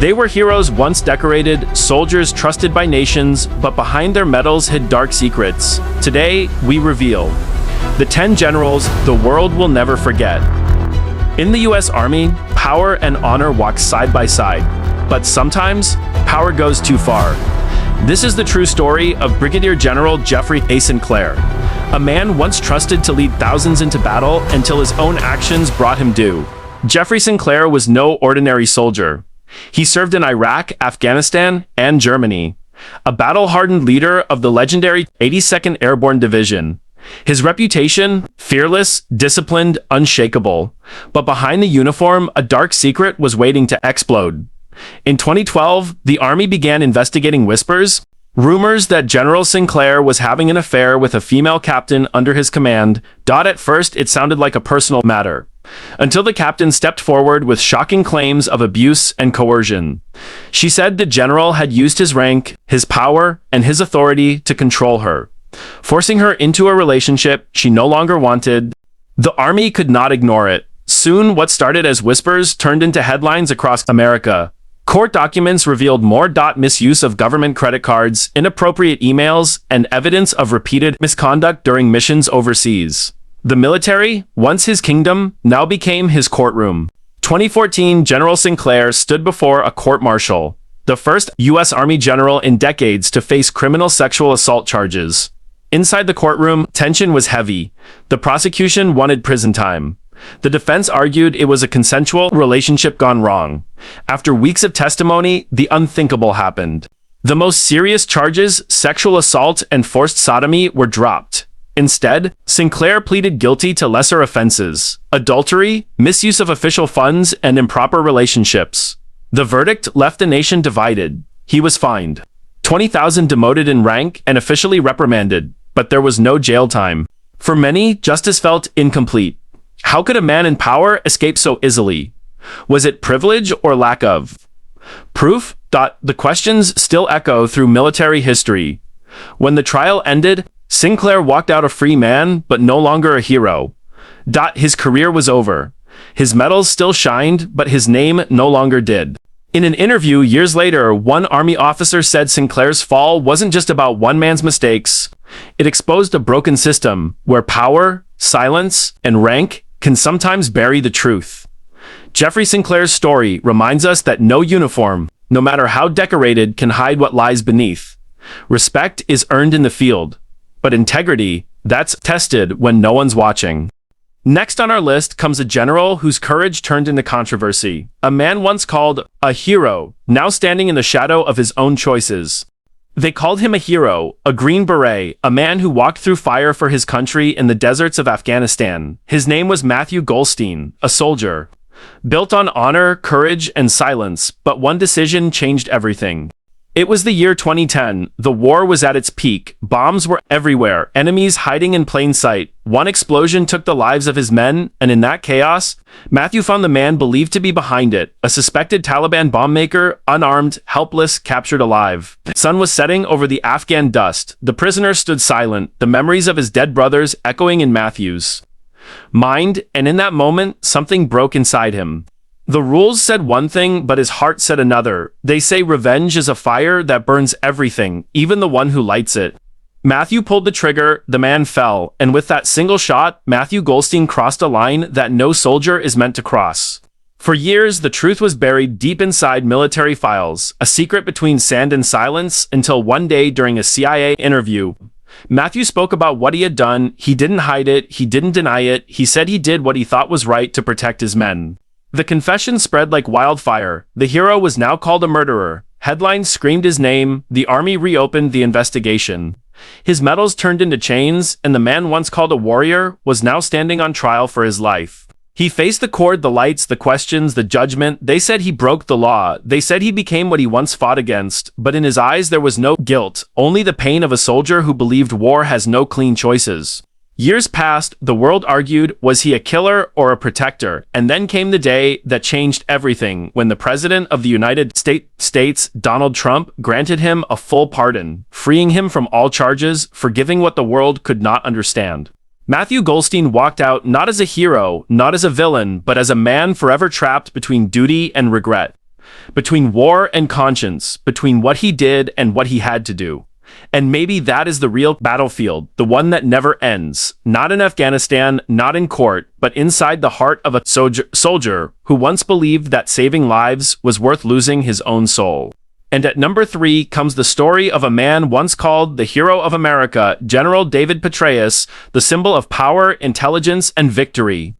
They were heroes once decorated, soldiers trusted by nations, but behind their medals hid dark secrets. Today, we reveal the 10 generals the world will never forget. In the US Army, power and honor walk side by side, but sometimes power goes too far. This is the true story of Brigadier General Jeffrey A. Sinclair, a man once trusted to lead thousands into battle until his own actions brought him due. Jeffrey Sinclair was no ordinary soldier. He served in Iraq, Afghanistan, and Germany, a battle-hardened leader of the legendary 82nd Airborne Division. His reputation, fearless, disciplined, unshakable. But behind the uniform, a dark secret was waiting to explode. In 2012, the Army began investigating whispers, rumors that General Sinclair was having an affair with a female captain under his command. At first, it sounded like a personal matter, until the captain stepped forward with shocking claims of abuse and coercion. She said the general had used his rank, his power, and his authority to control her, forcing her into a relationship she no longer wanted. The Army could not ignore it. Soon, what started as whispers turned into headlines across America. Court documents revealed more. Misuse of government credit cards, inappropriate emails, and evidence of repeated misconduct during missions overseas. The military, once his kingdom, now became his courtroom. 2014, General Sinclair stood before a court-martial, the first U.S. Army general in decades to face criminal sexual assault charges. Inside the courtroom, tension was heavy. The prosecution wanted prison time. The defense argued it was a consensual relationship gone wrong. After weeks of testimony, the unthinkable happened. The most serious charges, sexual assault and forced sodomy, were dropped. Instead, Sinclair pleaded guilty to lesser offenses: adultery, misuse of official funds, and improper relationships. The verdict left the nation divided. He was fined, 20,000 demoted in rank, and officially reprimanded, but there was no jail time. For many, justice felt incomplete. How could a man in power escape so easily? Was it privilege or lack of proof? The questions still echo through military history. When the trial ended, Sinclair walked out a free man, but no longer a hero. His career was over. His medals still shined, but his name no longer did. In an interview years later, one Army officer said Sinclair's fall wasn't just about one man's mistakes. It exposed a broken system where power, silence, and rank can sometimes bury the truth. Jeffrey Sinclair's story reminds us that no uniform, no matter how decorated, can hide what lies beneath. Respect is earned in the field, but integrity, that's tested when no one's watching. Next on our list comes a general whose courage turned into controversy. A man once called a hero, now standing in the shadow of his own choices. They called him a hero, a Green Beret, a man who walked through fire for his country in the deserts of Afghanistan. His name was Matthew Goldstein, a soldier, built on honor, courage, and silence, but one decision changed everything. It was the year 2010. The war was at its peak. Bombs were everywhere, enemies hiding in plain sight. One explosion took the lives of his men, and in that chaos, Matthew found the man believed to be behind it, a suspected Taliban bomb maker, unarmed, helpless, captured alive. The sun was setting over the Afghan dust. The prisoner stood silent, the memories of his dead brothers echoing in Matthew's mind, and in that moment, something broke inside him. The rules said one thing, but his heart said another. They say revenge is a fire that burns everything, even the one who lights it. Matthew pulled the trigger, the man fell, and with that single shot, Matthew Goldstein crossed a line that no soldier is meant to cross. For years, the truth was buried deep inside military files, a secret between sand and silence, until one day during a CIA interview, Matthew spoke about what he had done. He didn't hide it, he didn't deny it, he said he did what he thought was right to protect his men. The confession spread like wildfire. The hero was now called a murderer. Headlines screamed his name. The Army reopened the investigation. His medals turned into chains, and the man once called a warrior was now standing on trial for his life. He faced the court, the lights, the questions, the judgment. They said he broke the law. They said he became what he once fought against. But in his eyes there was no guilt, only the pain of a soldier who believed war has no clean choices. Years passed, the world argued, was he a killer or a protector? And then came the day that changed everything, when the President of the United States, Donald Trump, granted him a full pardon, freeing him from all charges, forgiving what the world could not understand. Matthew Goldstein walked out not as a hero, not as a villain, but as a man forever trapped between duty and regret. between war and conscience, between what he did and what he had to do. And maybe that is the real battlefield, the one that never ends, not in Afghanistan, not in court, but inside the heart of a soldier who once believed that saving lives was worth losing his own soul. And at number 3 comes the story of a man once called the hero of America, General David Petraeus, the symbol of power, intelligence, and victory.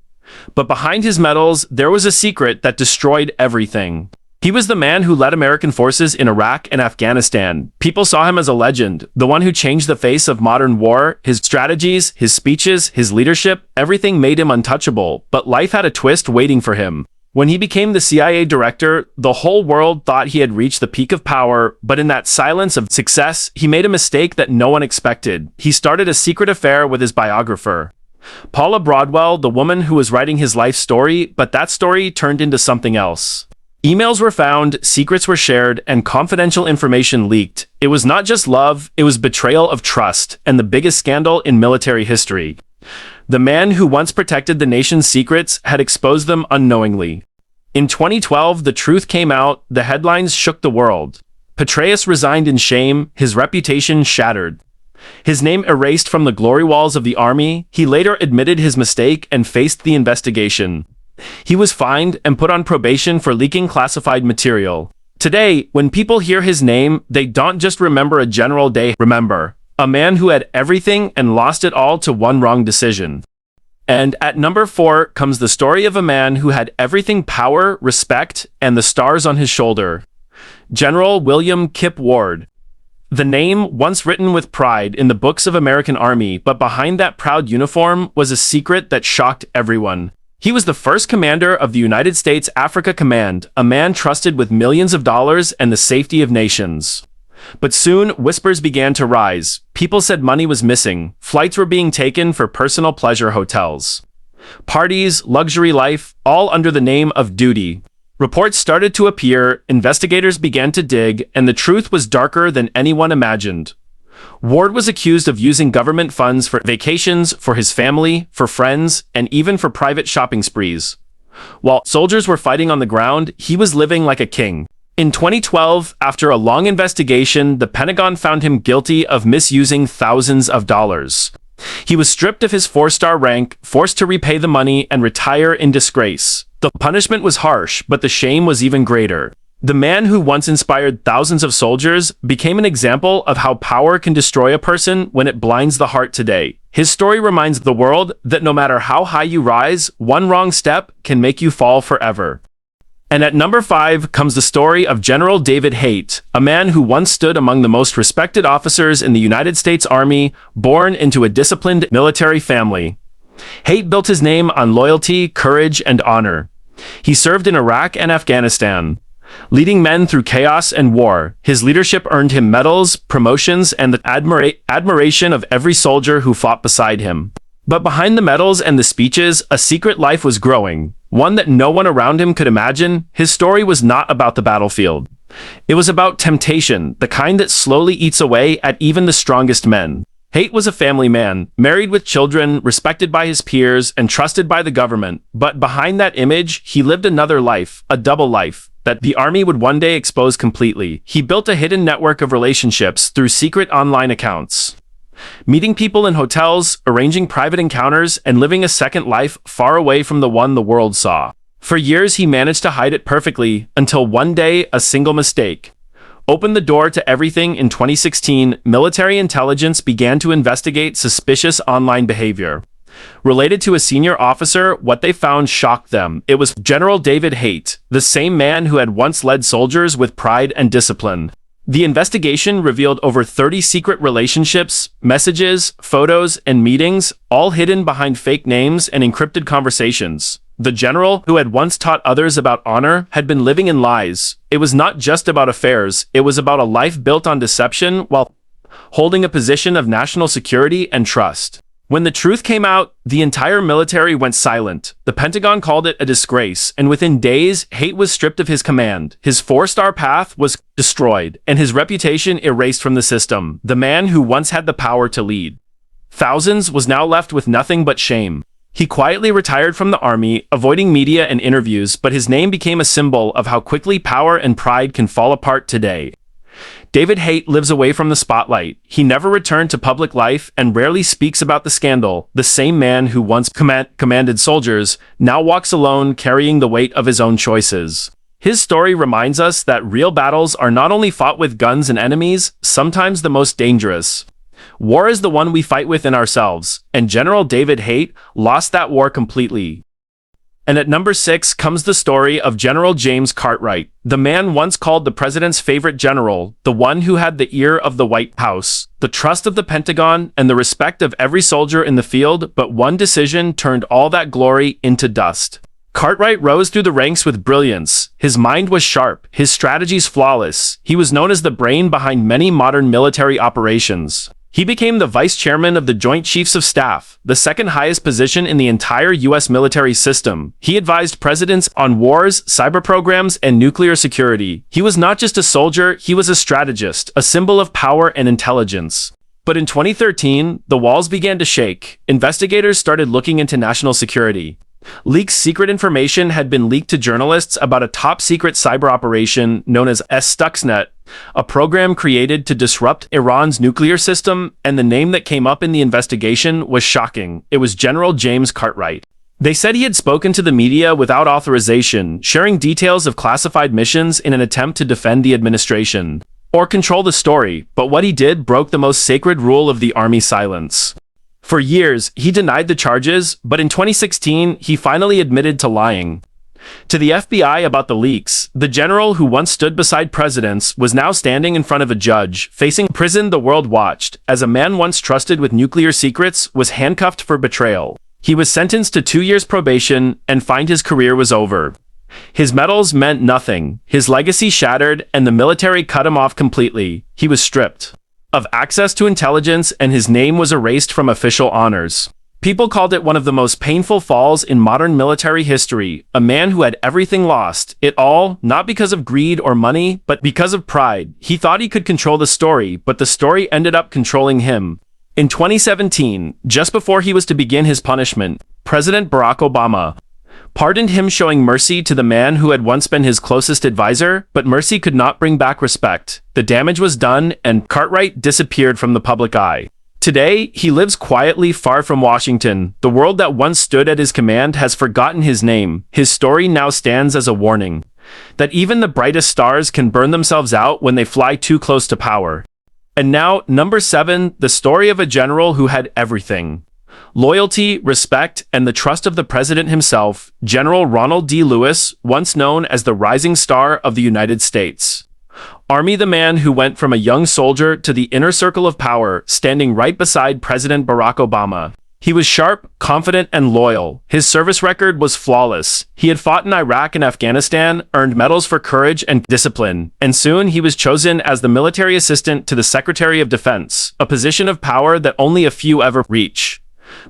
But behind his medals, there was a secret that destroyed everything. He was the man who led American forces in Iraq and Afghanistan. People saw him as a legend, the one who changed the face of modern war. His strategies, his speeches, his leadership, everything made him untouchable. But life had a twist waiting for him. When he became the CIA director, the whole world thought he had reached the peak of power, but in that silence of success, he made a mistake that no one expected. He started a secret affair with his biographer, Paula Broadwell, the woman who was writing his life story, but that story turned into something else. Emails were found, secrets were shared, and confidential information leaked. It was not just love, it was betrayal of trust, and the biggest scandal in military history. The man who once protected the nation's secrets had exposed them unknowingly. In 2012, the truth came out, the headlines shook the world. Petraeus resigned in shame, his reputation shattered. His name erased from the glory walls of the army, he later admitted his mistake and faced the investigation. He was fined and put on probation for leaking classified material. Today, when people hear his name, they don't just remember a general, they remember a man who had everything and lost it all to one wrong decision. And at number 4 comes the story of a man who had everything: power, respect, and the stars on his shoulder. General William Kip Ward. The name once written with pride in the books of American Army, but behind that proud uniform was a secret that shocked everyone. He was the first commander of the United States Africa Command, a man trusted with millions of dollars and the safety of nations. But soon, whispers began to rise. People said money was missing. Flights were being taken for personal pleasure hotels. Parties, luxury life, all under the name of duty. Reports started to appear, investigators began to dig, and the truth was darker than anyone imagined. Ward was accused of using government funds for vacations, for his family, for friends, and even for private shopping sprees. While soldiers were fighting on the ground, he was living like a king. In 2012, after a long investigation, the Pentagon found him guilty of misusing thousands of dollars. He was stripped of his 4-star rank, forced to repay the money, and retire in disgrace. The punishment was harsh, but the shame was even greater. The man who once inspired thousands of soldiers became an example of how power can destroy a person when it blinds the heart today. His story reminds the world that no matter how high you rise, one wrong step can make you fall forever. And at number 5 comes the story of General David Haight, a man who once stood among the most respected officers in the United States Army, born into a disciplined military family. Haight built his name on loyalty, courage, and honor. He served in Iraq and Afghanistan, leading men through chaos and war. His leadership earned him medals, promotions, and the admiration of every soldier who fought beside him. But behind the medals and the speeches, a secret life was growing, one that no one around him could imagine. His story was not about the battlefield. It was about temptation, the kind that slowly eats away at even the strongest men. Haight was a family man, married with children, respected by his peers, and trusted by the government. But behind that image, he lived another life, a double life, that the army would one day expose completely. He built a hidden network of relationships through secret online accounts, meeting people in hotels, arranging private encounters, and living a second life far away from the one the world saw. For years, he managed to hide it perfectly, until one day, a single mistake opened the door to everything. In 2016, military intelligence began to investigate suspicious online behavior related to a senior officer. What they found shocked them. It was General David Haight, the same man who had once led soldiers with pride and discipline. The investigation revealed over 30 secret relationships, messages, photos, and meetings, all hidden behind fake names and encrypted conversations. The general, who had once taught others about honor, had been living in lies. It was not just about affairs, it was about a life built on deception while holding a position of national security and trust. When the truth came out, the entire military went silent. The Pentagon called it a disgrace, and within days, Haight was stripped of his command. His 4-star path was destroyed, and his reputation erased from the system. The man who once had the power to lead thousands was now left with nothing but shame. He quietly retired from the army, avoiding media and interviews, but his name became a symbol of how quickly power and pride can fall apart today. David Haight lives away from the spotlight. He never returned to public life and rarely speaks about the scandal. The same man who once commanded soldiers now walks alone, carrying the weight of his own choices. His story reminds us that real battles are not only fought with guns and enemies, sometimes the most dangerous. War is the one we fight within ourselves, and General David Haight lost that war completely. And at number 6 comes the story of General James Cartwright, the man once called the president's favorite general, the one who had the ear of the White House, the trust of the Pentagon, and the respect of every soldier in the field, but one decision turned all that glory into dust. Cartwright rose through the ranks with brilliance. His mind was sharp, his strategies flawless. He was known as the brain behind many modern military operations. He became the vice chairman of the Joint Chiefs of Staff, the second highest position in the entire U.S. military system. He advised presidents on wars, cyber programs, and nuclear security. He was not just a soldier, he was a strategist, a symbol of power and intelligence. But in 2013, the walls began to shake. Investigators started looking into national security. Secret information had been leaked to journalists about a top-secret cyber operation known as Stuxnet, a program created to disrupt Iran's nuclear system, and the name that came up in the investigation was shocking. It was General James Cartwright. They said he had spoken to the media without authorization, sharing details of classified missions in an attempt to defend the administration or control the story, but what he did broke the most sacred rule of the Army: silence. For years, he denied the charges, but in 2016, he finally admitted to lying to the FBI about the leaks. The general who once stood beside presidents was now standing in front of a judge, facing prison. The world watched as a man once trusted with nuclear secrets was handcuffed for betrayal. He was sentenced to 2 years probation and fined. His career was over. His medals meant nothing, his legacy shattered, and the military cut him off completely. He was stripped of access to intelligence, and his name was erased from official honors. People called it one of the most painful falls in modern military history. A man who had everything lost, it all, not because of greed or money, but because of pride. He thought he could control the story, but the story ended up controlling him. In 2017, just before he was to begin his punishment, President Barack Obama pardoned him, showing mercy to the man who had once been his closest advisor, but mercy could not bring back respect. The damage was done, and Cartwright disappeared from the public eye. Today, he lives quietly far from Washington. The world that once stood at his command has forgotten his name. His story now stands as a warning that even the brightest stars can burn themselves out when they fly too close to power. And now, number 7, the story of a general who had everything: loyalty, respect, and the trust of the president himself. General Ronald D. Lewis, once known as the rising star of the United States Army, the man who went from a young soldier to the inner circle of power, standing right beside President Barack Obama. He was sharp, confident, and loyal. His service record was flawless. He had fought in Iraq and Afghanistan, earned medals for courage and discipline, and soon he was chosen as the military assistant to the Secretary of Defense, a position of power that only a few ever reach.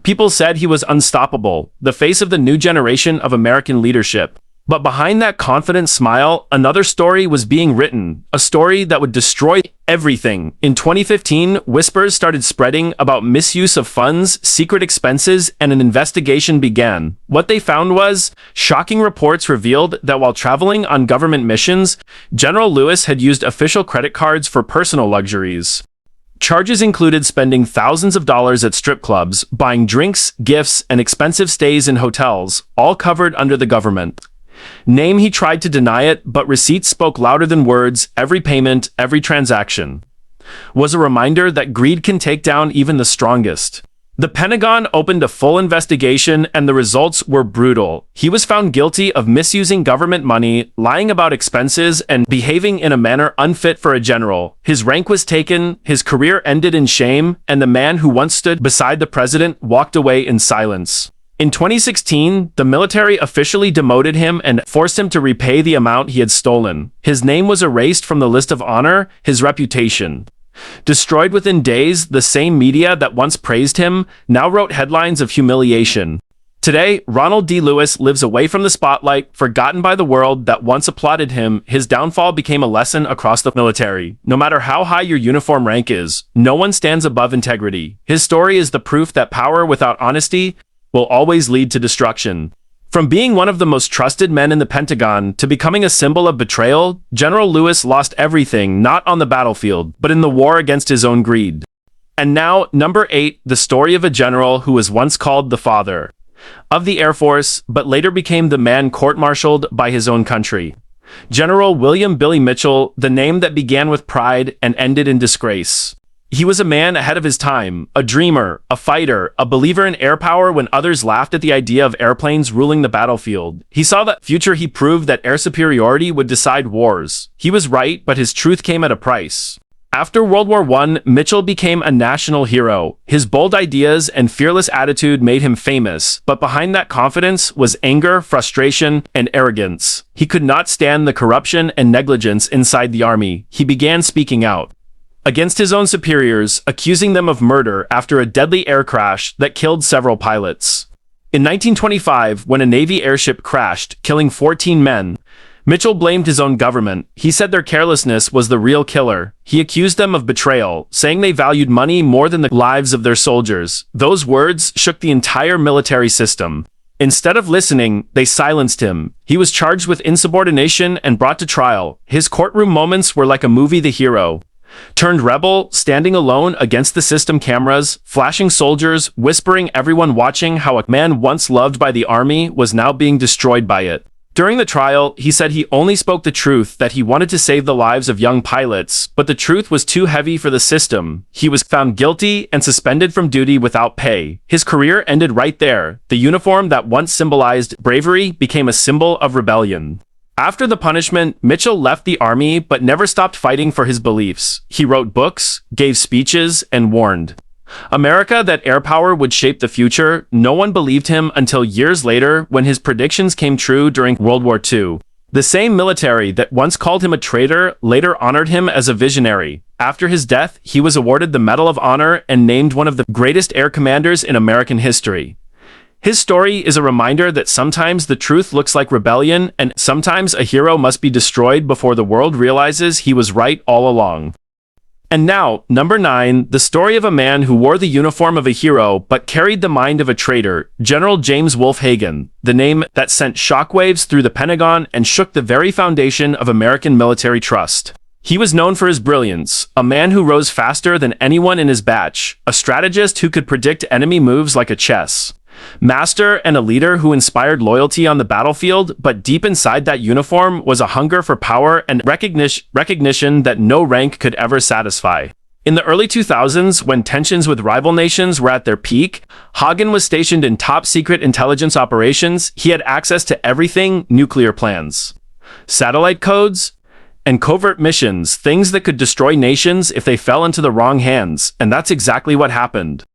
People said he was unstoppable, the face of the new generation of American leadership. But behind that confident smile, another story was being written, a story that would destroy everything. In 2015, whispers started spreading about misuse of funds, secret expenses, and an investigation began. What they found was, shocking reports revealed that while traveling on government missions, General Lewis had used official credit cards for personal luxuries. Charges included spending thousands of dollars at strip clubs, buying drinks, gifts, and expensive stays in hotels, all covered under the government name. He tried to deny it, but receipts spoke louder than words. Every payment, every transaction was a reminder that greed can take down even the strongest. The Pentagon opened a full investigation, and the results were brutal. He was found guilty of misusing government money, lying about expenses, and behaving in a manner unfit for a general. His rank was taken, his career ended in shame, and the man who once stood beside the president walked away in silence. In 2016, the military officially demoted him and forced him to repay the amount he had stolen. His name was erased from the list of honor, his reputation destroyed within days. The same media that once praised him now wrote headlines of humiliation. Today, Ronald D. Lewis lives away from the spotlight, forgotten by the world that once applauded him. His downfall became a lesson across the military. No matter how high your uniform rank is, no one stands above integrity. His story is the proof that power without honesty will always lead to destruction. From being one of the most trusted men in the Pentagon to becoming a symbol of betrayal, General Lewis lost everything not on the battlefield, but in the war against his own greed. And now, number 8, the story of a general who was once called the father of the Air Force, but later became the man court-martialed by his own country. General William Billy Mitchell, the name that began with pride and ended in disgrace. He was a man ahead of his time, a dreamer, a fighter, a believer in air power when others laughed at the idea of airplanes ruling the battlefield. He saw the future. He proved that air superiority would decide wars. He was right, but his truth came at a price. After World War I, Mitchell became a national hero. His bold ideas and fearless attitude made him famous, but behind that confidence was anger, frustration, and arrogance. He could not stand the corruption and negligence inside the army. He began speaking out against his own superiors, accusing them of murder after a deadly air crash that killed several pilots. In 1925, when a Navy airship crashed, killing 14 men, Mitchell blamed his own government. He said their carelessness was the real killer. He accused them of betrayal, saying they valued money more than the lives of their soldiers. Those words shook the entire military system. Instead of listening, they silenced him. He was charged with insubordination and brought to trial. His courtroom moments were like a movie. The hero turned rebel, standing alone against the system cameras, flashing soldiers, whispering everyone watching how a man once loved by the army was now being destroyed by it. During the trial, he said he only spoke the truth, that he wanted to save the lives of young pilots, but the truth was too heavy for the system. He was found guilty and suspended from duty without pay. His career ended right there. The uniform that once symbolized bravery became a symbol of rebellion. After the punishment, Mitchell left the army but never stopped fighting for his beliefs. He wrote books, gave speeches, and warned America that air power would shape the future. No one believed him until years later when his predictions came true during World War II. The same military that once called him a traitor later honored him as a visionary. After his death, he was awarded the Medal of Honor and named one of the greatest air commanders in American history. His story is a reminder that sometimes the truth looks like rebellion, and sometimes a hero must be destroyed before the world realizes he was right all along. And now, number 9, the story of a man who wore the uniform of a hero but carried the mind of a traitor, General James Wolfe Hagen, the name that sent shockwaves through the Pentagon and shook the very foundation of American military trust. He was known for his brilliance, a man who rose faster than anyone in his batch, a strategist who could predict enemy moves like a chess master, and a leader who inspired loyalty on the battlefield, but deep inside that uniform was a hunger for power and recognition that no rank could ever satisfy. In the early 2000s, when tensions with rival nations were at their peak, Hagen was stationed in top-secret intelligence operations. He had access to everything: nuclear plans, satellite codes, and covert missions, things that could destroy nations if they fell into the wrong hands, and that's exactly what happened.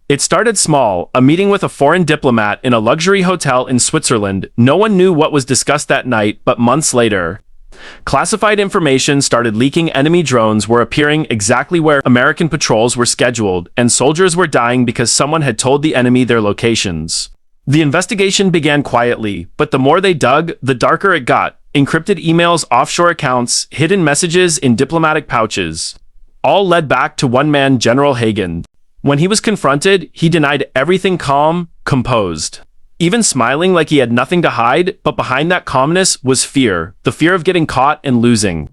It started small, a meeting with a foreign diplomat in a luxury hotel in Switzerland. No one knew what was discussed that night, but months later, classified information started leaking. Enemy drones were appearing exactly where American patrols were scheduled, and soldiers were dying because someone had told the enemy their locations. The investigation began quietly, but the more they dug, the darker it got. Encrypted emails, offshore accounts, hidden messages in diplomatic pouches. All led back to one man, General Hagen. When he was confronted, he denied everything, calm, composed, even smiling like he had nothing to hide, but behind that calmness was fear, the fear of getting caught and losing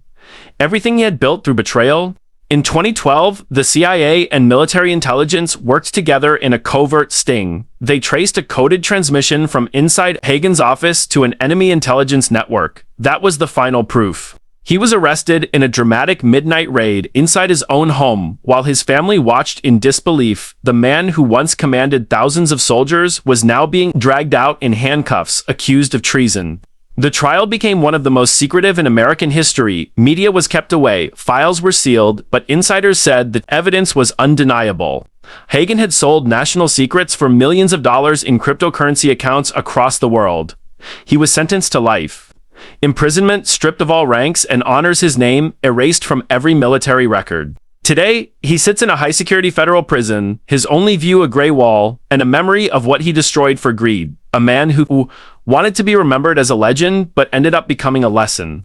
everything he had built through betrayal. In 2012, the CIA and military intelligence worked together in a covert sting. They traced a coded transmission from inside Hagen's office to an enemy intelligence network. That was the final proof. He was arrested in a dramatic midnight raid inside his own home, while his family watched in disbelief. The man who once commanded thousands of soldiers was now being dragged out in handcuffs, accused of treason. The trial became one of the most secretive in American history. Media was kept away, files were sealed, but insiders said the evidence was undeniable. Hagen had sold national secrets for millions of dollars in cryptocurrency accounts across the world. He was sentenced to life imprisonment, stripped of all ranks, and honors, his name erased from every military record. Today, he sits in a high-security federal prison, his only view a gray wall, and a memory of what he destroyed for greed. A man who wanted to be remembered as a legend, but ended up becoming a lesson.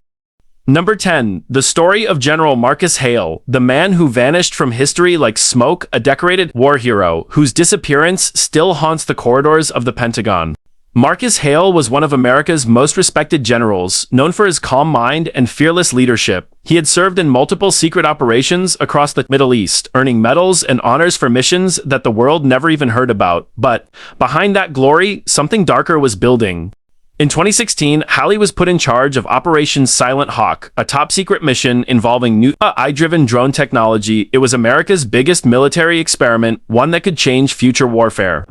Number 10. The story of General Marcus Hale, the man who vanished from history like smoke, a decorated war hero whose disappearance still haunts the corridors of the Pentagon. Marcus Hale was one of America's most respected generals, known for his calm mind and fearless leadership. He had served in multiple secret operations across the Middle East, earning medals and honors for missions that the world never even heard about. But behind that glory, something darker was building. In 2016, Hale was put in charge of Operation Silent Hawk, a top-secret mission involving new AI-driven drone technology. It was America's biggest military experiment, one that could change future warfare.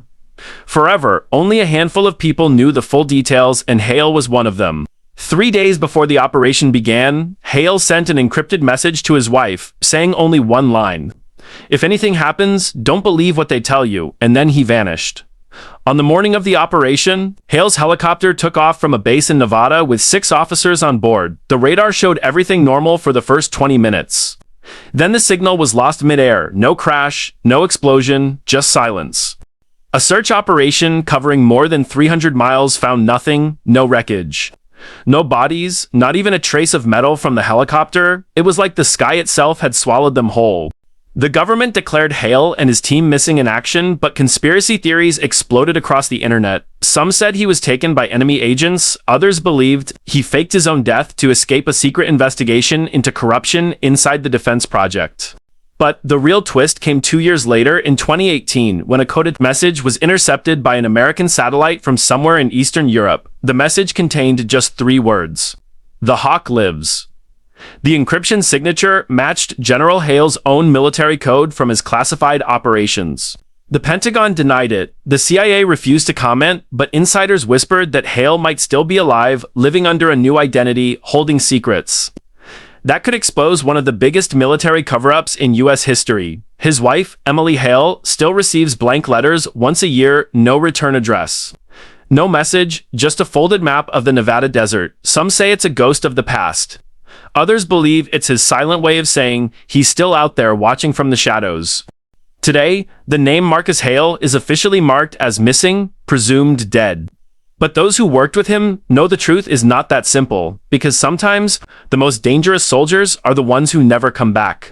Forever, only a handful of people knew the full details, and Hale was one of them. 3 days before the operation began, Hale sent an encrypted message to his wife, saying only one line: "If anything happens, don't believe what they tell you," and then he vanished. On the morning of the operation, Hale's helicopter took off from a base in Nevada with 6 officers on board. The radar showed everything normal for the first 20 minutes. Then the signal was lost mid-air. No crash, no explosion, just silence. A search operation covering more than 300 miles found nothing, no wreckage. No bodies, not even a trace of metal from the helicopter. It was like the sky itself had swallowed them whole. The government declared Hale and his team missing in action, but conspiracy theories exploded across the internet. Some said he was taken by enemy agents, others believed he faked his own death to escape a secret investigation into corruption inside the defense project. But the real twist came 2 years later in 2018, when a coded message was intercepted by an American satellite from somewhere in Eastern Europe. The message contained just 3 words: "The Hawk lives." The encryption signature matched General Hale's own military code from his classified operations. The Pentagon denied it, the CIA refused to comment, but insiders whispered that Hale might still be alive, living under a new identity, holding secrets. That could expose one of the biggest military cover-ups in U.S. history. His wife, Emily Hale, still receives blank letters once a year, no return address. No message, just a folded map of the Nevada desert. Some say it's a ghost of the past. Others believe it's his silent way of saying he's still out there watching from the shadows. Today, the name Marcus Hale is officially marked as missing, presumed dead. But those who worked with him know the truth is not that simple, because sometimes the most dangerous soldiers are the ones who never come back.